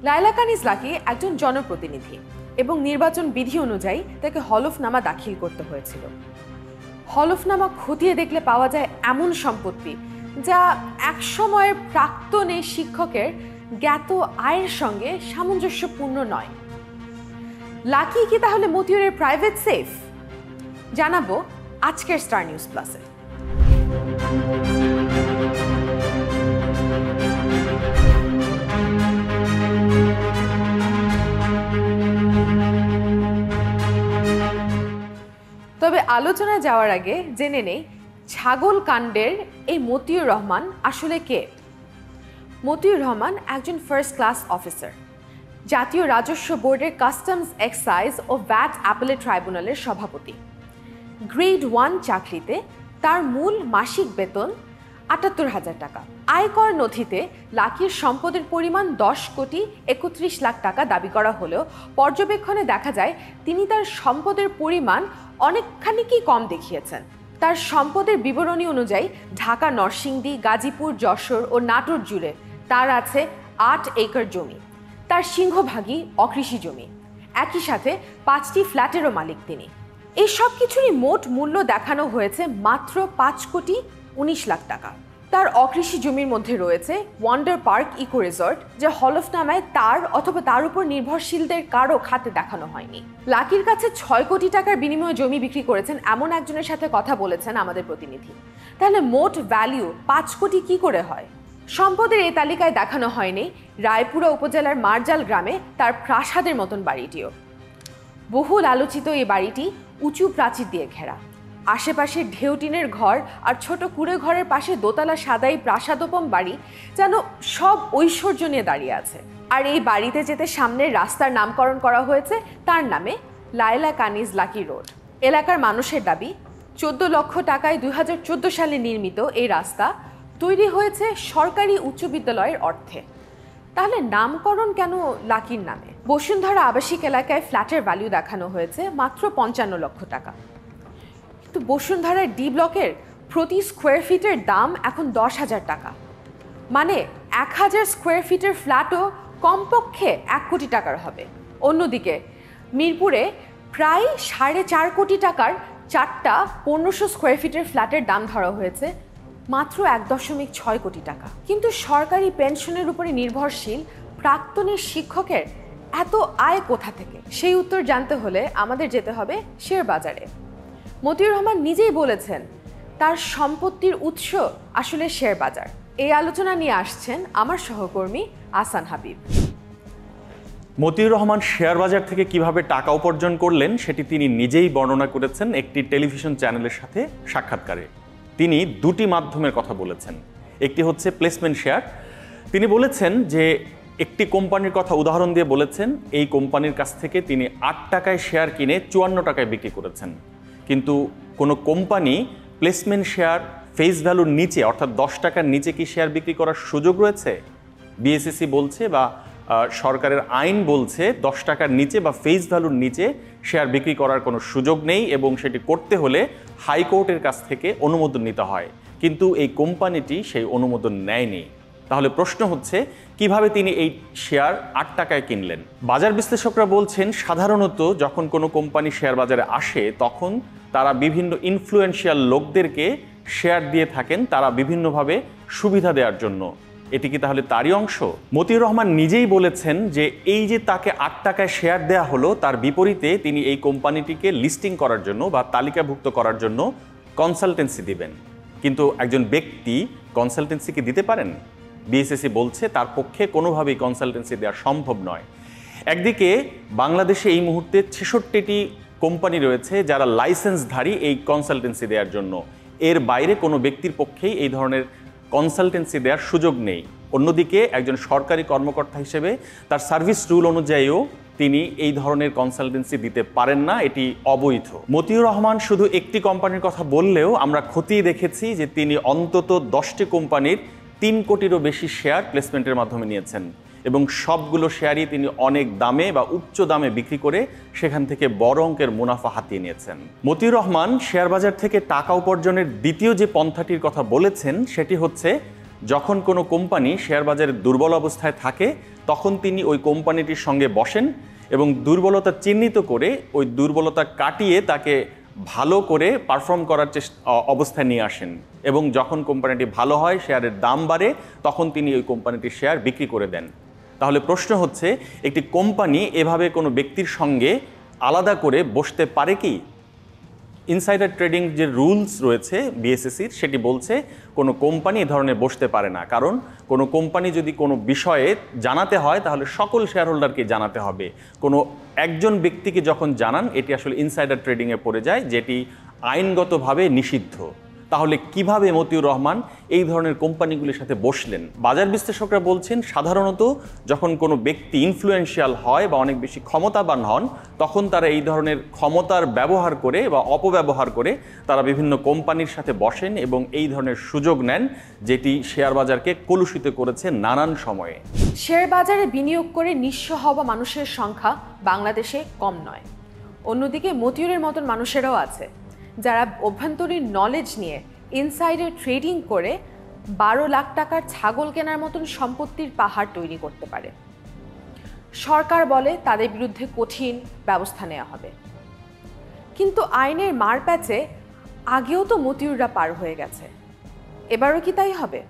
লায়লা কানিজ lucky একজন জনপ্রতিনিধি এবং নির্বাচন বিধি অনুযায়ী তাকে হলফনামা দাখিল করতে হয়েছিল। হলফনামা খতিয়ে দেখলে পাওয়া যায় এমন সম্পত্তি যা একসময়ের প্রাক্তন এই শিক্ষকের জ্ঞাত আয়ের সঙ্গে সামঞ্জস্যপূর্ণ নয়। লাকি কি তাহলে মতিউরের প্রাইভেট সেফ? জানাবো আজকের স্টার নিউজ প্লাসে। তবে আলোচনায় যাওয়ার আগে জেনে নেই ছাগল কাণ্ডের এই মতিউর রহমান আসলে কে। মতিউর রহমান একজন ফার্স্ট ক্লাস অফিসার, জাতীয় রাজস্ব বোর্ডের কাস্টমস এক্সাইজ ও ভ্যাট অ্যাপেলেট ট্রাইব্যুনালের সভাপতি। গ্রেড 1 চাকরিতে তার মূল মাসিক বেতন ৭৮,০০০ টাকা। আয়কর নথিতে লাকির সম্পদের পরিমাণ 10,31,00,০০০ টাকা দাবি করা হলেও পর্যবেক্ষণে দেখা যায় তিনি তার সম্পদের পরিমাণ অনেকখানিকই কম দেখিয়েছেন। তার সম্পদের বিবরণী অনুযায়ী ঢাকা, নরসিংদী, গাজীপুর, যশোর ও নাটোর জুড়ে তার আছে ৮ একর জমি। তার সিংহভাগই অকৃষি জমি। একই সাথে 5টি ফ্ল্যাটেরও মালিক তিনি। এই সব কিছুরই মোট মূল্য দেখানো হয়েছে মাত্র 5,19,00,000 টাকা। তার অকৃষি জমির মধ্যে রয়েছে ওয়ান্ডার পার্ক ইকো রিসর্ট, যা হলফনামায় তার অথবা তার উপর নির্ভরশীলদের কারো খাতে দেখানো হয়নি। লাকির কাছে 6 কোটি টাকার বিনিময়ে জমি বিক্রি করেছেন এমন একজনের সাথে কথা বলেছেন আমাদের প্রতিনিধি। তাহলে মোট ভ্যালু 5 কোটি কি করে হয়? সম্পদের এই তালিকায় দেখানো হয়নি রায়পুরা উপজেলার মারজাল গ্রামে তার প্রাসাদের মতন বাড়িটিও। বহুল আলোচিত এই বাড়িটি উঁচু প্রাচীর দিয়ে ঘেরা। আশেপাশে ঢেউটিনের ঘর আর ছোট কুড়ে ঘরের পাশে দোতলা সাদাই প্রাসাদোপম বাড়ি যেন সব ঐশ্বর্য নিয়ে দাঁড়িয়ে আছে। আর এই বাড়িতে যেতে সামনের রাস্তার নামকরণ করা হয়েছে তার নামে, লায়লা কানিজ লাকি রোড। এলাকার মানুষের দাবি 14 লক্ষ টাকায় 2014 সালে নির্মিত এই রাস্তা তৈরি হয়েছে সরকারি উচ্চ বিদ্যালয়ের অর্থে। তাহলে নামকরণ কেন লাকির নামে? বসুন্ধরা আবাসিক এলাকায় ফ্ল্যাটের ভ্যালু দেখানো হয়েছে মাত্র 55 লক্ষ টাকা, কিন্তু বসুন্ধরার ডি ব্লকের প্রতি স্কোয়ার ফিটের দাম এখন 10,000 টাকা। মানে 1000 স্কোয়ার ফিটের ফ্ল্যাটও কমপক্ষে 1 কোটি টাকার হবে। অন্যদিকে মিরপুরে প্রায় 4.5 কোটি টাকার 4টা 1500 স্কোয়ার ফিটের ফ্ল্যাটের দাম ধরা হয়েছে মাত্র 1.6 কোটি টাকা। কিন্তু সরকারি পেনশনের উপরে নির্ভরশীল প্রাক্তনের শিক্ষকের এত আয় কোথা থেকে? সেই উত্তর জানতে হলে আমাদের যেতে হবে শেয়ার বাজারে। মতিউর রহমান নিজেই বলেছেন তার সম্পত্তির উৎস আসলে শেয়ার বাজার। এই আলোচনা নিয়ে আসছেন আমার সহকর্মী আহসান হাবিব। মতিউর রহমান শেয়ার বাজার থেকে কিভাবে টাকা উপার্জন করলেন সেটি তিনি নিজেই বর্ণনা করেছেন একটি টেলিভিশন চ্যানেলের সাথে সাক্ষাৎকারে। তিনি দুটি মাধ্যমের কথা বলেছেন। একটি হচ্ছে প্লেসমেন্ট শেয়ার। তিনি বলেছেন যে একটি কোম্পানির কথা উদাহরণ দিয়ে বলেছেন এই কোম্পানির কাছ থেকে তিনি 8 টাকায় শেয়ার কিনে 54 টাকায় বিক্রি করেছেন। কিন্তু কোনো কোম্পানি প্লেসমেন্ট শেয়ার ফেস ভ্যালুর নিচে অর্থাৎ 10 টাকার নিচে কি শেয়ার বিক্রি করার সুযোগ রয়েছে? বিএসইসি বলছে বা সরকারের আইন বলছে 10 টাকার নিচে বা ফেস ভ্যালুর নিচে শেয়ার বিক্রি করার কোনো সুযোগ নেই এবং সেটি করতে হলে হাইকোর্টের কাছ থেকে অনুমোদন নিতে হয়। কিন্তু এই কোম্পানিটি সেই অনুমোদন নেয়নি। তাহলে প্রশ্ন হচ্ছে কিভাবে তিনি এই শেয়ার 8 টাকায় কিনলেন? বাজার বিশ্লেষকরা বলছেন সাধারণত যখন কোনো কোম্পানি শেয়ার বাজারে আসে তখন তারা বিভিন্ন ইনফ্লুয়েন্সিয়াল লোকদেরকে শেয়ার দিয়ে থাকেন তারা বিভিন্নভাবে সুবিধা দেওয়ার জন্য। এটি কি তাহলে তারই অংশ? মতিউর রহমান নিজেই বলেছেন যে এই যে তাকে 8 টাকায় শেয়ার দেয়া হলো তার বিপরীতে তিনি এই কোম্পানিটিকে লিস্টিং করার জন্য বা তালিকাভুক্ত করার জন্য কনসালটেন্সি দিবেন। কিন্তু একজন ব্যক্তি কনসালটেন্সি কি দিতে পারেন? বিএসইসি বলছে তার পক্ষে কোনোভাবেই কনসালটেন্সি দেওয়া সম্ভব নয়। একদিকে বাংলাদেশে এই মুহূর্তে 66টি কোম্পানি রয়েছে যারা লাইসেন্সধারী এই কনসালটেন্সি দেওয়ার জন্য। এর বাইরে কোনো ব্যক্তির পক্ষেই এই ধরনের কনসালটেন্সি দেওয়ার সুযোগ নেই। অন্যদিকে একজন সরকারি কর্মকর্তা হিসেবে তার সার্ভিস রুল অনুযায়ীও তিনি এই ধরনের কনসালটেন্সি দিতে পারেন না, এটি অবৈধ। মতিউর রহমান শুধু একটি কোম্পানির কথা বললেও আমরা খতিয়ে দেখেছি যে তিনি অন্তত 10টি কোম্পানির 3 কোটিরও বেশি শেয়ার প্লেসমেন্টের মাধ্যমে নিয়েছেন এবং সবগুলো শেয়ারই তিনি অনেক দামে বা উচ্চ দামে বিক্রি করে সেখান থেকে বড় অঙ্কের মুনাফা হাতিয়ে নিয়েছেন। মতিউর রহমান শেয়ার বাজার থেকে টাকা উপার্জনের দ্বিতীয় যে পন্থাটির কথা বলেছেন সেটি হচ্ছে যখন কোনো কোম্পানি শেয়ার বাজারে দুর্বল অবস্থায় থাকে তখন তিনি ওই কোম্পানিটির সঙ্গে বসেন এবং দুর্বলতা চিহ্নিত করে ওই দুর্বলতা কাটিয়ে তাকে ভালো করে পারফর্ম করার অবস্থায় নিয়ে আসেন এবং যখন কোম্পানিটি ভালো হয়, শেয়ারের দাম বাড়ে, তখন তিনি ওই কোম্পানিটির শেয়ার বিক্রি করে দেন। তাহলে প্রশ্ন হচ্ছে, একটি কোম্পানি এভাবে কোনো ব্যক্তির সঙ্গে আলাদা করে বসতে পারে কি? ইনসাইডার ট্রেডিং যে রুলস রয়েছে বিএসএসির, সেটি বলছে কোনো কোম্পানি এ ধরনের বসতে পারে না। কারণ কোনো কোম্পানি যদি কোনো বিষয়ে জানাতে হয় তাহলে সকল শেয়ার হোল্ডারকে জানাতে হবে। কোনো একজন ব্যক্তিকে যখন জানান, এটি আসলে ইনসাইডার ট্রেডিংয়ে পড়ে যায়, যেটি আইনগতভাবে নিষিদ্ধ। তাহলে কিভাবে মতিউর রহমান এই ধরনের কোম্পানিগুলির সাথে বসলেন? বাজার বিশ্লেষকরা বলছেন, সাধারণত যখন কোনো ব্যক্তি ইনফ্লুয়েন্সিয়াল হয় বা অনেক বেশি ক্ষমতাবান হন, তখন তারা এই ধরনের ক্ষমতার ব্যবহার করে বা অপব্যবহার করে তারা বিভিন্ন কোম্পানির সাথে বসেন এবং এই ধরনের সুযোগ নেন, যেটি শেয়ার বাজারকে কলুষিত করেছে নানান সময়ে। শেয়ার বাজারে বিনিয়োগ করে নিঃস্ব হওয়া মানুষের সংখ্যা বাংলাদেশে কম নয়। অন্যদিকে মতিউরের মতন মানুষেরাও আছে যারা অভ্যন্তরীণ নলেজ নিয়ে ইনসাইডার ট্রেডিং করে 12 লাখ টাকার ছাগল কেনার মতন সম্পত্তির পাহাড় তৈরি করতে পারে। সরকার বলে তাদের বিরুদ্ধে কঠিন ব্যবস্থা নেওয়া হবে, কিন্তু আইনের মারপ্যাচে আগেও তো মতিউররা পার হয়ে গেছে, এবারও কি তাই হবে?